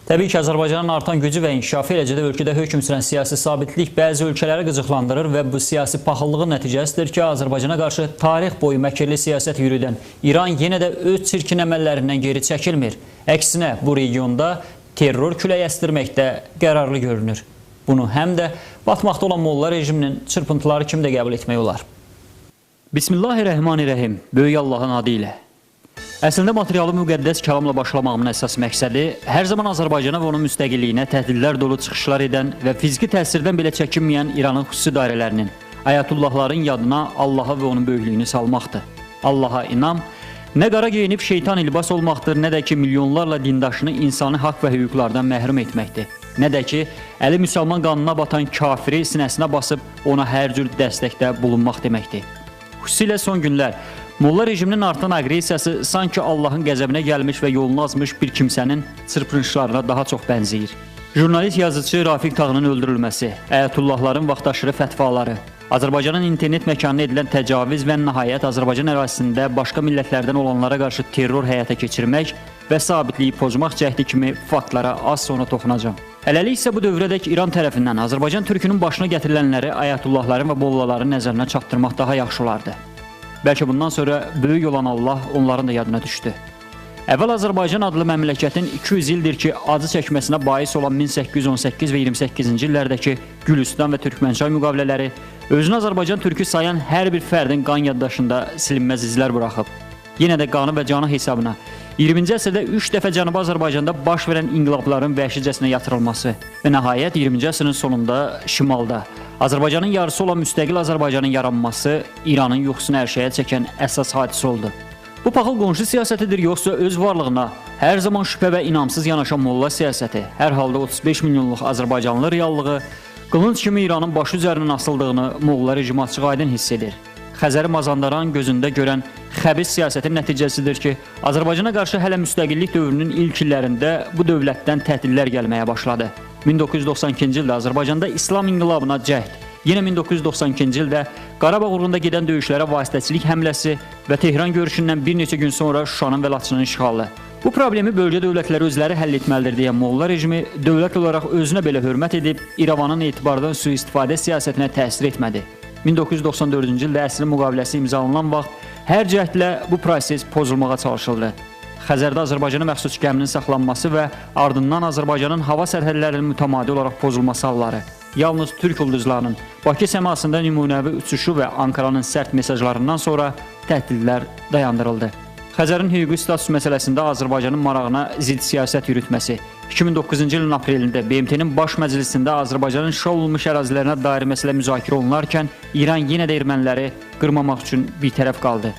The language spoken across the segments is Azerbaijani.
Təbii ki, Azərbaycanın artan gücü və inkişafı, eləcə də ölkədə hökm sürən siyasi sabitlik bəzi ölkələri qıcıqlandırır və bu siyasi paxıllığın nəticəsidir ki, Azərbaycana qarşı tarix boyu məkirli siyasət yürüdən İran yenə də öz çirkin əməllərindən geri çəkilmir. Əksinə, bu regionda terror küləyi əsdirməkdə qərarlı görünür. Bunu həm də batmaqda olan Molla rejiminin çırpıntıları kimi də qəbul etmək olar. Bismillahirrahmanirrahim. Böyük Allahın adı ilə. Əslində materialı müqəddəs kəlamla başlamağımın əsas məqsədi hər zaman Azərbaycana və onun müstəqilliyinə təhdidlər dolu çıxışlar edən və fiziki təsirdən belə çəkinməyən İranın xüsusi dairələrinin, ayatullahların yadına Allaha və onun böyüklüyünü salmaqdır. Allaha inam, nə qara geyinib şeytan libas olmaqdır, nə də ki milyonlarla dindaşını insani haqq və hüquqlardan məhrum etməkdir. Nə də ki, əli müsəlman qanına batan kafiri sinəsinə basıb ona hər cür dəstəkdə bulunmaq deməkdir. Xüsusilə son günlər Molla rejiminin artan aqressiyası sanki Allahın qəzəbinə gəlmiş və yolunu azmış bir kimsənin çırpınışlarına daha çox bənzəyir. Jurnalist yazıcı Rafiq Tağının öldürülməsi, əyatullahların vaxtaşırı fətvaları, Azərbaycanın internet məkanına edilən təcavüz və nəhayət Azərbaycan ərazisində başqa millətlərdən olanlara qarşı terror həyata keçirmək və sabitliyi pozmaq cəhdi kimi faktlara az sonra toxunacağım. Hələlik isə bu dövrədək İran tərəfindən Azərbaycan türkünün başına gətirilənləri ayatullahların və mollaların nəzərinə çatdırmaq daha yaxşı olardı. Bəlkə bundan sonra böyük olan Allah onların da yadına düşdü. Əvvəl Azərbaycan adlı məmləkətin 200 ildir ki, acı çəkməsinə bais olan 1818 və 28-ci illərdəki Gülüstan və Türkmənçay müqavilələri özünü Azərbaycan türkü sayan hər bir fərdin qan yaddaşında silinməz izlər buraxıb. Yenə də qanı və canı hesabına 20-ci əsrdə 3 dəfə Cənubi Azərbaycanda baş verən inqilabların vəhşicəsinə yatırılması və nəhayət 20-ci əsrin sonunda şimalda Azərbaycanın yarısı olan müstəqil Azərbaycanın yaranması İranın yuxusunu ərşəyə çəkən əsas hadisə oldu. Bu paxıl qonşu siyasətidir, yoxsa öz varlığına hər zaman şübhə və inamsız yanaşan molla siyasəti, hər halda 35 milyonluq Azərbaycanlı reallığı qılınc kimi İranın başı üzərindən asıldığını molla rejimi açıq-aydın hiss edir. Xəzəri Mazandaran gözündə görən xəbis siyasətin nəticəsidir ki, Azərbaycana qarşı hələ müstəqillik dövrünün ilk illərində bu dövlətdən təhdidlər gəlməyə başladı. 1992-ci ildə Azərbaycanda İslam inqilabına cəhd, yenə 1992-ci ildə Qarabağ uğrunda gedən döyüşlərə vasitəçilik həmləsi və Tehran görüşündən bir neçə gün sonra Şuşanın və Laçının işğalı. Bu problemi bölgə dövlətləri özləri həll etməlidir deyən Molla rejimi dövlət olaraq özünə belə hörmət edib İrəvanın etibardan sui-istifadə siyasətinə təsir etmədi. 1994-cü ildə əsrin müqaviləsi imzalanan vaxt hər cəhdlə bu proses pozulmağa çalışıldı. Xəzərdə Azərbaycana məxsus gəminin saxlanması və ardından Azərbaycanın hava sərhədlərinin mütəmadi olaraq pozulması halları, yalnız Türk ulduzlarının Bakı səmasında nümunəvi uçuşu və Ankaranın sərt mesajlarından sonra təhdidlər dayandırıldı. Xəzərin hüquqi status məsələsində Azərbaycanın marağına zidd siyasət yürütməsi, 2009-cu ilin aprelində BMT-nin baş məclisində Azərbaycanın işğal olunmuş ərazilərinə dair məsələ müzakirə olunarkən İran yenə də erməniləri qırmamaq üçün bir tərəf qaldı.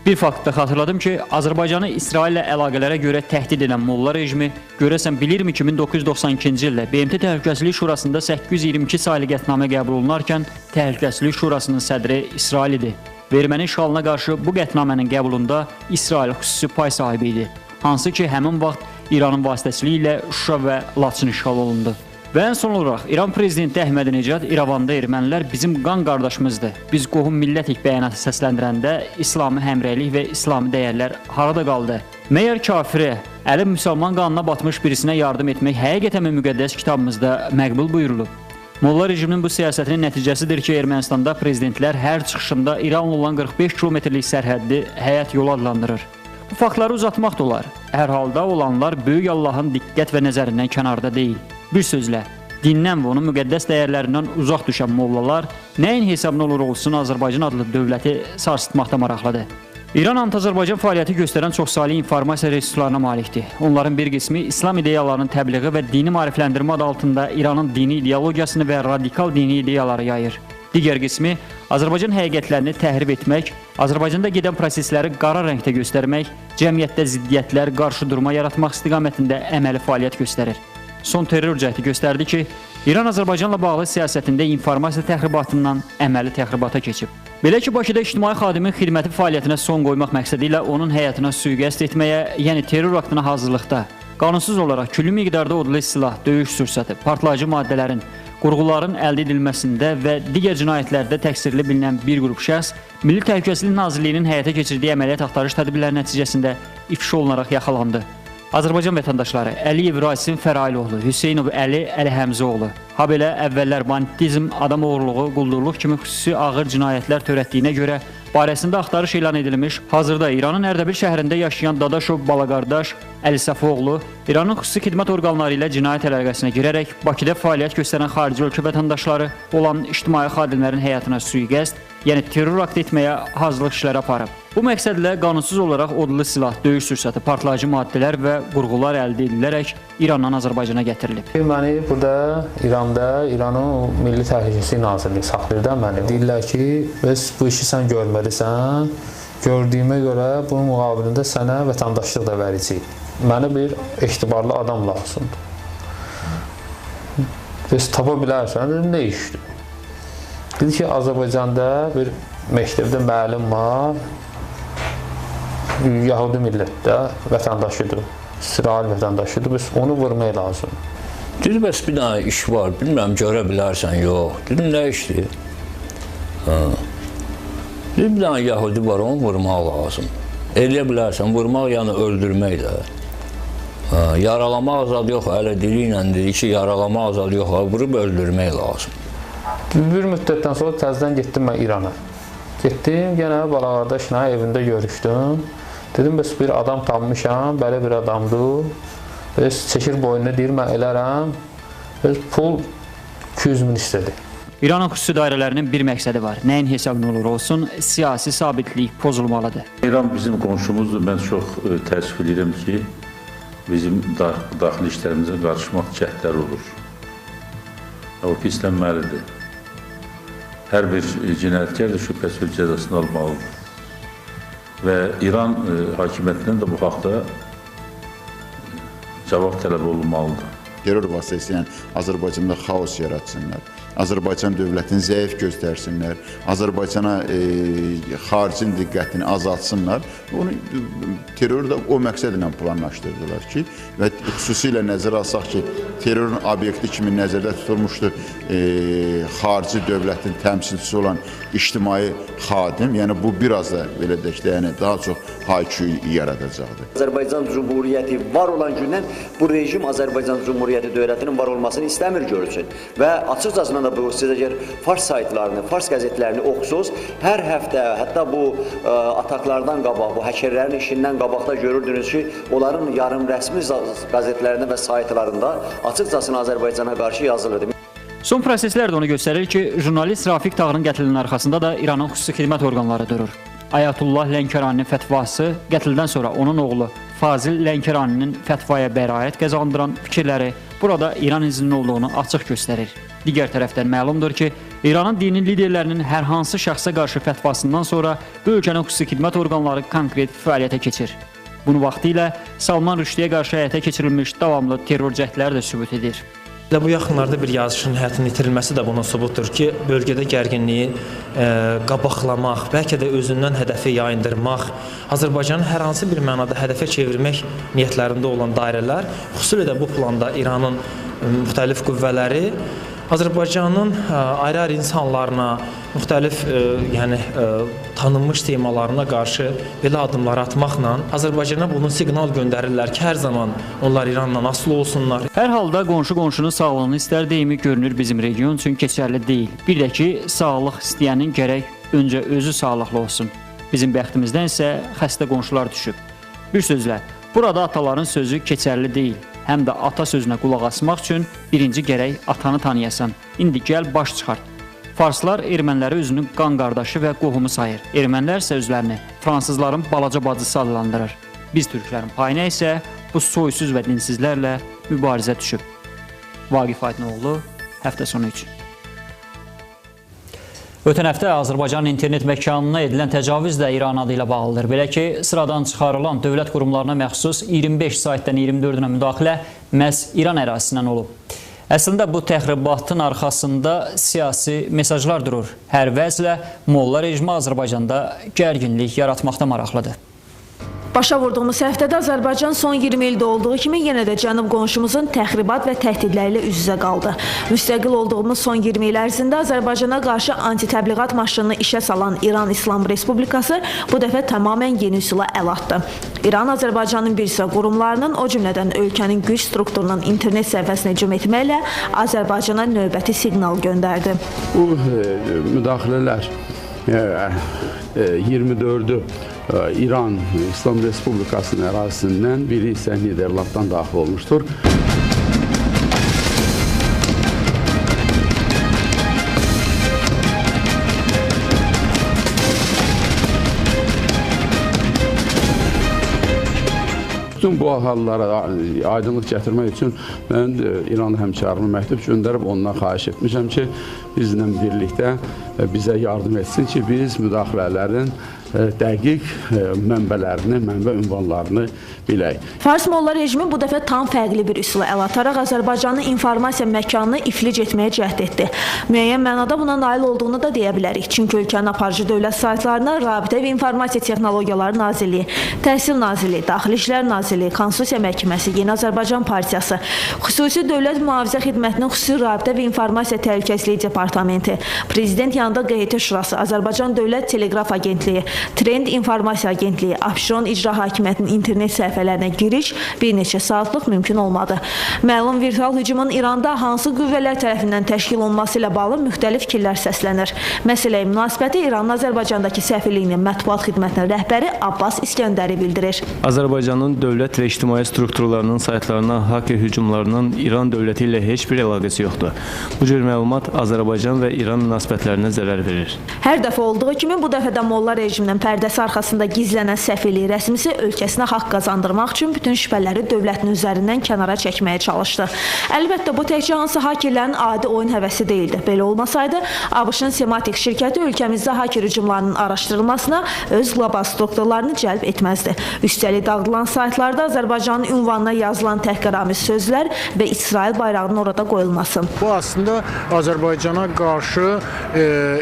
Bir faktda xatırladım ki, Azərbaycanı İsraillə əlaqələrə görə təhdid edən Molla rejimi görəsən bilirmi ki, 1992-ci ildə BMT Təhlükəsizlik Şurasında 822 saylı qətnamə qəbul olunarkən Təhlükəsizlik Şurasının sədri İsrail idi. Və erməni işğalına qarşı bu qətnamənin qəbulunda İsrail xüsusi pay sahibi idi. Hansı ki, həmin vaxt İranın vasitəçiliyi ilə Şuşa və Laçın işğal olundu. Və ən son olaraq İran prezidenti Əhməd-Necad İrəvanda ermənilər bizim qan qardaşımızdır, biz qohum millətik bəyanatı səsləndirəndə İslami həmrəylik və İslami dəyərlər harada qaldı? Məyər kafiri, əli müsəlman qanına batmış birisinə yardım etmək həqiqətən müqəddəs kitabımızda məqbul buyurulub? Molla rejiminin bu siyasətinin nəticəsidir ki, Ermənistanda prezidentlər hər çıxışında İranla olan 45 kilometrlik sərhəddi həyat yolu adlandırır. Bu faktları uzatmaq da olar. Hər halda olanlar böyük Allahın diqqət və nəzərindən kənarda deyil. Bir sözlə, dindən və onun müqəddəs dəyərlərindən uzaq düşən mollalar nəyin hesabına olur olsun Azərbaycan adlı dövləti sarsıtmaqda maraqlıdır. İran Anti-Azərbaycan fəaliyyəti göstərən çoxsaylı informasiya resurslarına malikdir. Onların bir qismi İslam ideyalarının təbliği və dini maarifləndirmə adı altında İranın dini ideologiyasını və radikal dini ideyaları yayır. Digər qismi Azərbaycan həqiqətlərini təhrif etmək, Azərbaycanda gedən prosesləri qara rəngdə göstərmək, cəmiyyətdə ziddiyyətlər, qarşıdurma yaratmaq istiqamətində əməli fəaliyyət göstərir. Son terror cəhdi göstərdi ki, İran Azərbaycanla bağlı siyasətində informasiya təxribatından əməli təxribata keçib. Belə ki, Bakıda ictimai xadimin xidməti fəaliyyətinə son qoymaq məqsədi ilə onun həyatına sui-qəsd etməyə, yəni terror aktına hazırlıqda, qanunsuz olaraq küllü miqdarda odlu silah, döyüş sursatı, partlayıcı maddələrin, qurğuların əldə edilməsində və digər cinayətlərdə təqsirli bilinən bir qrup şəxs Milli Təhlükəsizlik Nazirliyinin həyata keçirdiyi əməliyyat axtarış tədbirləri nəticəsində ifşa olunaraq yaxalandı. Azərbaycan vətəndaşları Əliyev Rasim Fərailoğlu, Hüseynov Əli Həmzoğlu, habelə əvvəllər banditizm, adam oğurluğu, quldurluq kimi xüsusi ağır cinayətlər törətdiyinə görə barəsində axtarış elan edilmiş, hazırda İranın Ərdəbil şəhərində yaşayan Dadaşov balaqardaş Əli Səfoğlu İranın xüsusi xidmət orqanları ilə cinayət əlaqəsinə girərək Bakıda fəaliyyət göstərən xarici ölkə vətəndaşları olan ictimai xadimlərin həyatına sui-qəsd, yəni terror akt etməyə hazırlıq işləri aparıb. Bu məqsədlə qanunsuz olaraq odlu silah, döyüş sursatı, partlayıcı maddələr və qurğular əldə edilərək İrandan Azərbaycana gətirilib. Məni burada İranın Milli Təhlükəsizlik Nazirliyi saxlayır da məni. Deyirlər ki, bəs bu işi sən görməlisən, gördüyümə görə bunun müqabilində sənə vətəndaşlıq da verəcəyik. Mənə bir etibarlı adam lazımdır. Bəs tapa bilərsən, dedim, nə işdir? Dedi ki, Azərbaycanda bir məktəbdə müəllim var, Yahudi millətdə vətəndaşıdır, İsrail vətəndaşıdır, bəs onu vurmaya lazım. Dedi, bəs bir dənə iş var, bilmirəm, görə bilərsən, yox. Dedim, nə işdir? Dedi, bir dənə Yahudi var, onu vurmaq lazım. Eləyə bilərsən, vurmaq yəni öldürmək də. Yaralamaq azad yox, hələ dili ilə dedi ki, yaralamaq azad yox, vurub öldürmək lazım. Bir müddətdən sonra təzədən getdim mən İrana. Getdim, yenə balaqardaşla evində görüşdüm. Dedim, bəs bir adam tapmışam, belə bir adamdır. Bəs çəkir boynuna deyir, mən elərəm. Bəs pul 200 min istədi. İranın xüsusi dairələrinin bir məqsədi var. Nəyin hesabına olur olsun, siyasi sabitlik pozulmalıdır. İran bizim qonşumuzdur. Mən çox təəssüf edirəm ki, bizim daxili işlərimizə qarışmaq cəhdlər olur. O pislənməlidir. Hər bir cinayətkar da şübhəsiz cəzasını almalıdır. Və İran hakimiyyətindən də bu haqda cavab tələb olunmalıdır. Terror vasitəsilə Azərbaycanda xaos yaratsınlar, Azərbaycan dövlətini zəif göstərsinlər, Azərbaycana xaricin diqqətini azaltsınlar. Onu terror da o məqsədlə planlaşdırdılar ki, və xüsusilə nəzərə alsaq ki, terrorun obyekti kimi nəzərdə tutulmuşdur xarici dövlətin təmsilçisi olan ictimai xadim, yəni bu biraz da belə deyək də, yəni daha çox hay-küy yaradacaqdır. Azərbaycan Cumhuriyyəti var olan gündən bu rejim Azərbaycan Cumhuriyyəti dövlətinin var olmasını istəmir görürsün. Və açıqcasına da bu, siz əgər Fars saytlarını, Fars qəzetlərini oxusuz, hər həftə, hətta bu ataklardan qabaq, bu həkərlərin işindən qabaqda görürdünüz ki, onların yarım rəsmi qəzetlərində və saytlarında açıqcasına Azərbaycana qarşı yazılırdı. Son proseslər də onu göstərir ki, jurnalist Rafiq Tağırın qətlinin arxasında da İranın xüsusi xidmət orqanları durur. Ayətullah Lənkəraninin fətvası, qətldən sonra onun oğlu Fazil Lənkəraninin fətvaya bəraət qazandıran fikirləri burada İran izinin olduğunu açıq göstərir. Digər tərəfdən məlumdur ki, İranın dini liderlərinin hər hansı şəxsə qarşı fətvasından sonra bu ölkənin xüsusi xidmət orqanları konkret fəaliyyətə keçir. Bunu vaxtilə Salman Rüşdiyə qarşı həyata keçirilmiş davamlı terror cəhdləri də sübut edir. Bu yaxınlarda bir yazışın həyatının itirilməsi də bunun sübutdur ki, bölgədə gərginliyi qabaqlamaq, bəlkə də özündən hədəfi yayındırmaq, Azərbaycanın hər hansı bir mənada hədəfə çevirmək niyyətlərində olan dairələr, xüsusilə də bu planda İranın müxtəlif qüvvələri Azərbaycanın ayrı-ayrı insanlarına, müxtəlif tanınmış temalarına qarşı belə addımlar atmaqla Azərbaycana bunu siqnal göndərirlər ki, hər zaman onlar İranla asılı olsunlar. Hər halda qonşunun sağlığını istər deyimi görünür bizim region üçün keçərli deyil. Bir də ki, sağlıq istəyənin gərək öncə özü sağlıqlı olsun. Bizim bəxtimizdən isə xəstə qonşular düşüb. Bir sözlə, burada ataların sözü keçərli deyil. Həm də ata sözünə qulaq asmaq üçün birinci gərək atanı tanıyasan. İndi gəl baş çıxart. Farslar erməniləri özünün qan qardaşı və qohumu sayır. Ermənilər isə özlərini fransızların balaca bacısı adlandırır. Biz türklərin payına isə bu soysuz və dinsizlərlə mübarizə düşüb. Vaqif Aydınoğlu, həftə sonu üçün. Ötən həftə Azərbaycanın internet məkanına edilən təcavüz də İran adı ilə bağlıdır. Belə ki, sıradan çıxarılan dövlət qurumlarına məxsus 25 saytdan 24-ünə müdaxilə məhz İran ərazisindən olub. Əslində bu təxribatın arxasında siyasi mesajlar durur. Hər vəzlə molla rejimi Azərbaycanda gərginlik yaratmaqda maraqlıdır. Başa vurduğumuz həftədə Azərbaycan son 20 ildə olduğu kimi yenə də cənub qonşumuzun təxribat və təhdidləri ilə üz-üzə qaldı. Müstəqil olduğumuz son 20 il ərzində Azərbaycana qarşı anti-təbliğat maşınını işə salan İran İslam Respublikası bu dəfə tamamilə yeni üsula əl atdı. İran Azərbaycanın bir sıra qurumlarının, o cümlədən ölkənin güc strukturunun internet səhifəsinə hücum etməklə Azərbaycana növbəti siqnal göndərdi. Bu müdaxilələr 24-ü İran İslam Respublikasının ərazisindən, biri isə Niderlanddan daxil olmuşdur. Bütün bu hallara aydınlıq gətirmək üçün mən İran həmkarıma məktub göndərib ondan xahiş etmişəm ki, bizlə birlikdə bizə yardım etsin ki, biz müdaxilələrin dəqiq mənbələrini, mənbə ünvanlarını bilək. Fars Molla rejimi bu dəfə tam fərqli bir üsula əl ataraq Azərbaycanın informasiya məkanını iflic etməyə cəhd etdi. Müəyyən mənada buna nail olduğunu da deyə bilərik. Çünki ölkənin aparıcı dövlət saytlarına Rabitə və İnformasiya Texnologiyaları Nazirliyi, Təhsil Nazirliyi, Daxili İşlər Nazirliyi, Konstitusiya Məhkəməsi, Yeni Azərbaycan Partiyası, Xüsusi Dövlət Mühafizə Xidmətinin Xüsusi Rabitə və İnformasiya Təhlükəsizliyi Departamenti, Prezident yanında QHT Şurası, Azərbaycan Dövlət Teleqraf Agentliyi, Trend İnformasiya Agentliyi, Abşeron İcra Hakimiyyətinin internet səhifələrinə giriş bir neçə saatlıq mümkün olmadı. Məlum virtual hücumun İranda hansı qüvvələr tərəfindən təşkil olunması ilə bağlı müxtəlif fikirlər səslənir. Məsələyə münasibəti İranın Azərbaycandakı səfirliyinin mətbuat xidmətinin rəhbəri Abbas İskəndəri bildirir. Azərbaycanın dövlət və ictimai strukturlarının saytlarına hacker hücumlarının İran dövləti ilə heç bir əlaqəsi yoxdur. Bu cür məlumat Azərbaycan və İran münasibətlərinə zərər verir. Hər dəfə olduğu kimi bu dəfə də Molla rejiminin pərdəsi arxasında gizlənən səfirlik rəsmisi ölkəsinə haqq qazandırmaq üçün bütün şübhələri dövlətin üzərindən kənara çəkməyə çalışdı. Əlbəttə, bu təkcə hansı hakerlərin adi oyun həvəsi deyildi. Belə olmasaydı, ABŞ-ın Sematik şirkəti ölkəmizdə haker hücumlarının araşdırılmasına öz qlobal strukturlarını cəlb etməzdi. Üstəlik dağıdılan saytlarda Azərbaycanın ünvanına yazılan təhqiramiz sözlər və İsrail bayrağının orada qoyulması. Bu aslında Azərbaycana qarşı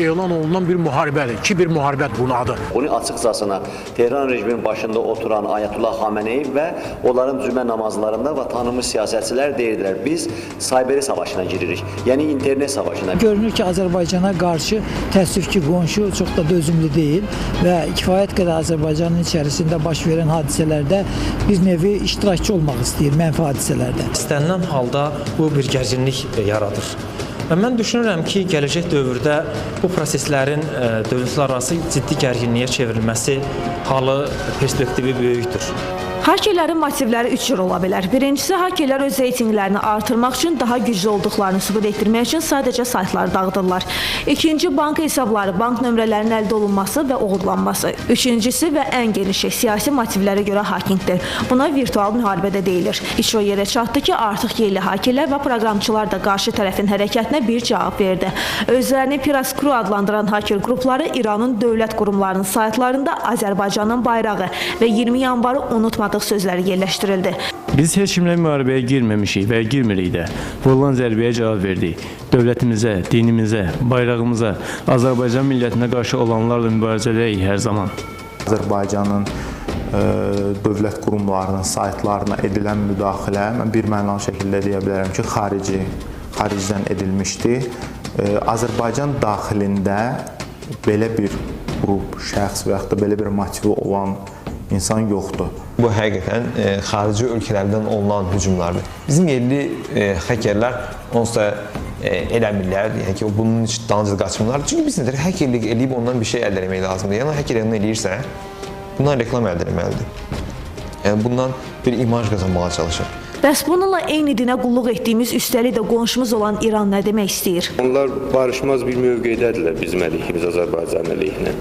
elan olunan bir müharibədir. Kiber müharibədir bunun adı. Bunu açıqcasına Tehran rejiminin başında oturan Ayətullah Xameneyi və onların cümə namazlarında və tanınmış siyasətçilər deyirdilər, biz sayberi savaşına giririk, yəni internet savaşına. Görünür ki, Azərbaycana qarşı təəssüf ki, qonşu çox da dözümlü deyil və kifayət qədər Azərbaycanın içərisində baş verən hadisələrdə bir nevi iştirakçı olmaq istəyir, mənfi hadisələrdə. İstənilən halda bu bir gərginlik yaradır. Və mən düşünürəm ki, gələcək dövrdə bu proseslərin dövlətlərarası ciddi gərginliyə çevrilməsi halı perspektivi böyükdür. Hakerlərin motivləri üç cür ola bilər. Birincisi, hakerlər öz reytinqlərini artırmaq üçün, daha güclü olduqlarını sübut etdirmək üçün sadəcə saytları dağıdırlar. İkinci, banka hesabları, bank nömrələrinin əldə olunması və oğurlanması. Üçüncüsü və ən genişi, siyasi motivlərə görə hakingdir. Buna virtual müharibə deyilir. İş o yerə çatdı ki, artıq yerli hakerlər və proqramçılar da qarşı tərəfin hərəkətinə bir cavab verdi. Özlərini Piraskru adlandıran haker qrupları İranın dövlət qurumlarının saytlarında Azərbaycanın bayrağı və 20 yanvarı unutmadığı sözləri yerləşdirildi. Biz heç kimlə müharibəyə girməmişik və girmirik də. Vurulan zərbəyə cavab verdik. Dövlətimizə, dinimizə, bayrağımıza, Azərbaycan millətinə qarşı olanlarla mübarizədəyik hər zaman. Azərbaycanın dövlət qurumlarının saytlarına edilən müdaxilə, mən bir mənalı şəkildə deyə bilərəm ki, xaricdən edilmişdi. Azərbaycan daxilində belə bir qrup, şəxs və yaxud da belə bir motivi olan insan yoxdur. Bu həqiqətən xarici ölkələrdən olunan hücumlardır. Bizim yerli hakerlər onsuz da eləmirlər, yəni ki, bunun üçün dalınca qaçmırlar. Çünki biz nədir, hakerlik eləyib ondan bir şey əldə etmək lazımdır. Yəni, haker eləyən eləyirsə, bundan reklam əldə etməlidir. Yəni, bundan bir imaj qazanmağa çalışır. Bəs bununla eyni dinə qulluq etdiyimiz, üstəlik də qonşumuz olan İran nə demək istəyir? Onlar barışmaz bir mövqeydədirlər bizim əleyhimiz, Azərbaycan əleyhinə.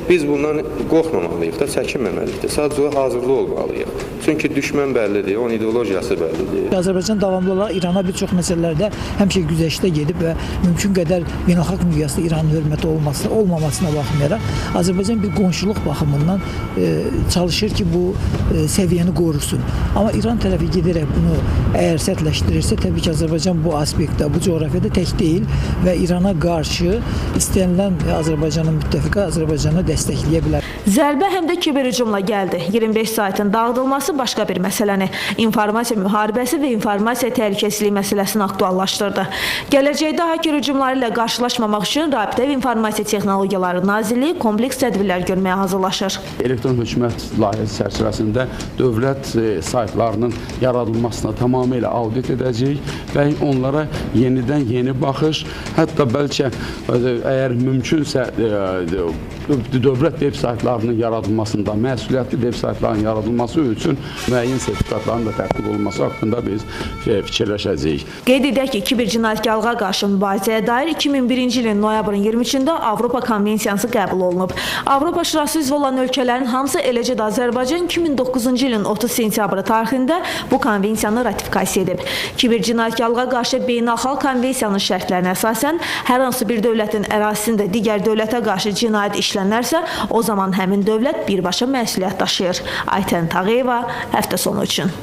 Biz bundan qorxmamalıyıq da, çəkinməməliyik də. Sadəcə hazırlı olmalıyıq. Çünki düşmən bəllidir, onun ideologiyası bəllidir. Azərbaycan davamlı olaraq İrana bir çox məsələlərdə həmişə güzəştə gedib və mümkün qədər beynəlxalq miqyasda İranın hörməti olmamasına baxmayaraq Azərbaycan bir qonşuluq baxımından çalışır ki, bu səviyyəni qorursun. Amma İran tərəfi gedərək bunu əgər sərtləşdirirsə, təbii ki, Azərbaycan bu aspektdə, bu coğrafiyada tək deyil və İrana qarşı istənilən Azərbaycanın müttəfiqi Azərbaycanı dəstəkləyə bilər. Zərbə həm də kiberhücumla gəldi. 25 saytın dağıdılması başqa bir məsələni, informasiya müharibəsi və informasiya təhlükəsizliyi məsələsini aktuallaşdırdı. Gələcəkdə hacker hücumları ilə qarşılaşmamaq üçün Rabitə və İnformasiya Texnologiyaları Nazirliyi kompleks tədbirlər görməyə hazırlaşır. Elektron hökumət layihəsi çərçivəsində dövlət saytlarının yaradılmasına tamamilə audit edəcək və onlara yenidən yeni baxış, hətta bəlkə əgər mümkünsə dövlət veb saytlarının yaradılmasında, məsuliyyətli veb saytlarının yaradılması üçün müəyyən sertifikatların da tətbiq olunması haqqında biz fikirləşəcəyik. Qeyd edək ki, kibercinayətkarlığa qarşı mübarizəyə dair 2001-ci ilin noyabrın 23-də Avropa Konvensiyası qəbul olunub. Avropa Şurası üzv olan ölkələrin hamısı, eləcə də Azərbaycan 2009-cu ilin 30 sentyabrı tarixində bu konvensiyanı ratifikasiya edib. Kibercinayətkarlığa qarşı beynəlxalq konvensiyanın şərtlərinə əsasən hər hansı bir dövlətin ərazisində digər dövlətə qarşı cinayət işlənərsə, o zaman həmin dövlət birbaşa məsuliyyət daşıyır. Aytən Tağıyeva, həftə sonu üçün.